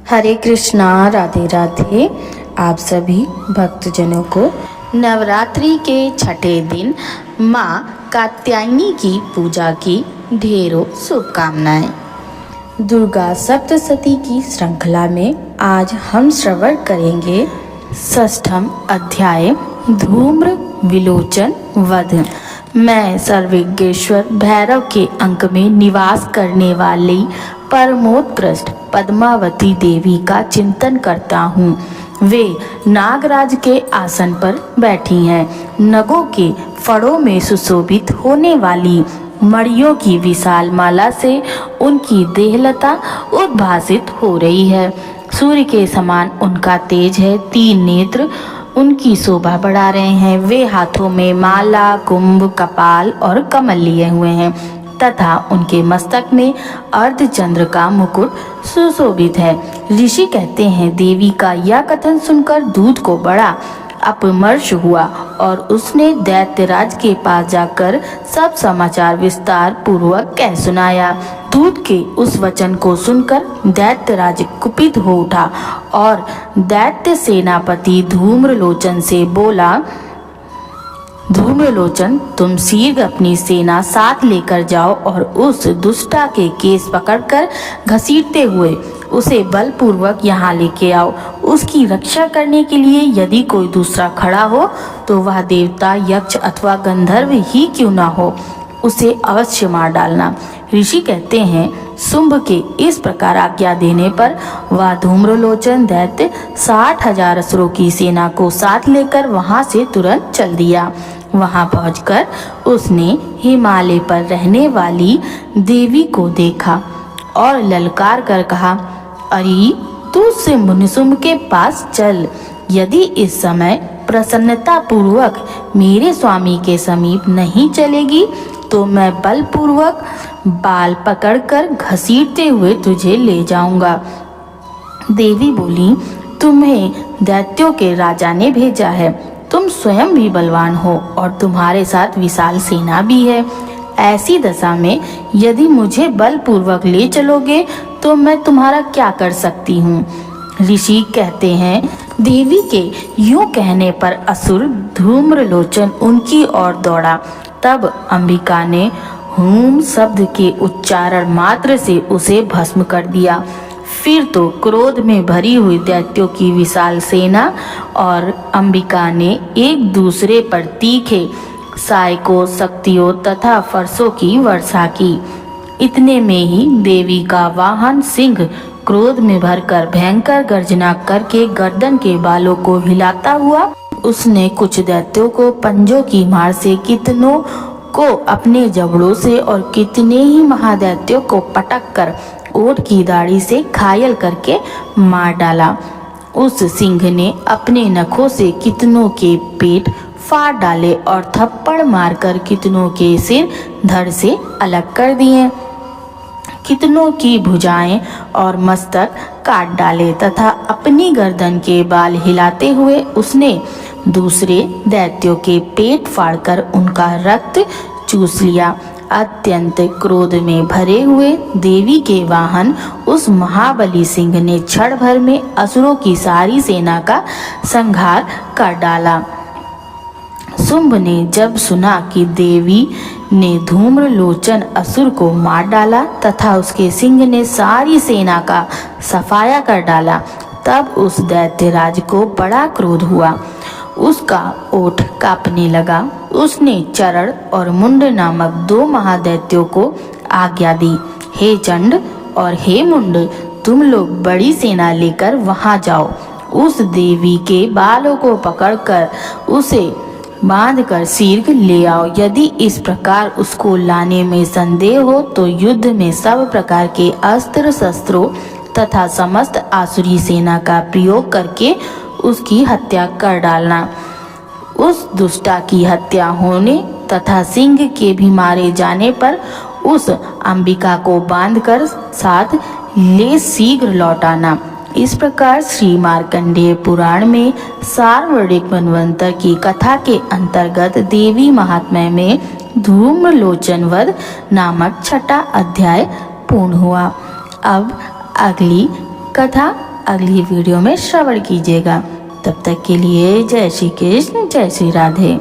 हरे कृष्णा, राधे राधे। आप सभी भक्तजनों को नवरात्रि के छठे दिन माँ कात्यायनी की पूजा की ढेरों शुभकामनाएं। दुर्गा सप्तशती की श्रृंखला में आज हम श्रवण करेंगे षष्ठम अध्याय धूम्र विलोचन वध। मैं सर्वज्ञेश्वर भैरव के अंक में निवास करने वाली परमोत्कृष्ट पद्मावती देवी का चिंतन करता हूँ। वे नागराज के आसन पर बैठी हैं। नगों के फड़ों में सुशोभित होने वाली मणियों की विशाल माला से उनकी देहलता उद्भासित हो रही है। सूर्य के समान उनका तेज है। 3 नेत्र उनकी शोभा बढ़ा रहे हैं। वे हाथों में माला, कुंभ, कपाल और कमल लिए हुए हैं तथा उनके मस्तक में अर्धचंद्र का मुकुट सुशोभित है। ऋषि कहते हैं, देवी का यह कथन सुनकर दूत को बड़ा अपमर्श हुआ और उसने दैत्यराज के पास जाकर सब समाचार विस्तार पूर्वक कह सुनाया। दूत के उस वचन को सुनकर दैत्यराज कुपित हो उठा और दैत्य सेनापति धूम्रलोचन से बोला, धूम्रलोचन, तुम शीघ्र अपनी सेना साथ लेकर जाओ और उस दुष्टा के केस पकड़कर घसीटते हुए उसे बलपूर्वक यहाँ लेके आओ। उसकी रक्षा करने के लिए यदि कोई दूसरा खड़ा हो तो वह देवता, यक्ष अथवा गंधर्व ही क्यों ना हो, उसे अवश्य मार डालना। ऋषि कहते हैं, शुंभ के इस प्रकार आज्ञा देने पर वह धूम्रलोचन दैत्य 60,000 असुरों की सेना को साथ लेकर वहां से तुरंत चल दिया। वहां पहुंचकर उसने हिमालय पर रहने वाली देवी को देखा और ललकार कर कहा, अरे तू उससे मुनिशुंभ के पास चल। यदि इस समय प्रसन्नता पूर्वक मेरे स्वामी के समीप नहीं चलेगी तो मैं बलपूर्वक बाल पकड़कर घसीटते हुए तुझे ले जाऊंगा। देवी बोली, तुम्हें दैत्यों के राजा ने भेजा है। तुम स्वयं भी बलवान हो और तुम्हारे साथ विशाल सेना भी है। ऐसी दशा में यदि मुझे बलपूर्वक ले चलोगे तो मैं तुम्हारा क्या कर सकती हूँ। ऋषि कहते हैं, देवी के यूं कहने पर असुर धूम्रलोचन उनकी ओर दौड़ा। तब अंबिका ने हूम शब्द के उच्चारण मात्र से उसे भस्म कर दिया। फिर तो क्रोध में भरी हुई दैत्यों की विशाल सेना और अंबिका ने एक दूसरे पर तीखे सायकों, शक्तियों तथा फरसों की वर्षा की। इतने में ही देवी का वाहन सिंह क्रोध में भरकर भयंकर गर्जना करके गर्दन के बालों को हिलाता हुआ उसने कुछ दैत्यों को पंजों की मार से, कितनों को अपने जबड़ों से और कितने ही महादैत्यों को पटक कर ओठ की दाढ़ी से घायल करके मार डाला। उस सिंह ने अपने नखों से कितनों के पेट फाड़ डाले और थप्पड़ मारकर कितनों के सिर धड़ से अलग कर दिए। कितनों की भुजाएं और मस्तक काट डाले तथा अपनी गर्दन के बाल हिलाते हुए उसने दूसरे दैत्यों के पेट फाड़कर उनका रक्त चूस लिया। अत्यंत क्रोध में भरे हुए देवी के वाहन उस महाबली सिंह ने क्षण भर में असुरों की सारी सेना का संहार कर डाला। शुंभ ने जब सुना कि देवी ने धूम्रलोचन असुर को मार डाला तथा उसके सिंह ने सारी सेना का सफाया कर डाला, तब उस दैत्यराज को बड़ा क्रोध हुआ। उसका ओठ कांपने लगा। उसने चरण और मुंड नामक 2 महादैत्यों को आज्ञा दी, हे चंड और हे मुंड, तुम लोग बड़ी सेना लेकर वहां जाओ। उस देवी के बालों को पकड़कर उसे बांधकर शीघ्र ले आओ। यदि इस प्रकार उसको लाने में संदेह हो तो युद्ध में सब प्रकार के अस्त्र शस्त्रों तथा समस्त आसुरी सेना का प्रयोग करके उसकी हत्या कर डालना। उस दुष्टा की हत्या होने तथा सिंह के भी मारे जाने पर उस अंबिका को बांधकर साथ ले शीघ्र लौटाना। इस प्रकार श्री मार्कंडेय पुराण में सार्वणिक मनवंतर की कथा के अंतर्गत देवी महात्म्य में धूम्रलोचन वध नामक छठा अध्याय पूर्ण हुआ। अब अगली कथा अगली वीडियो में श्रवण कीजिएगा। तब तक के लिए जय श्री कृष्ण, जय श्री राधे।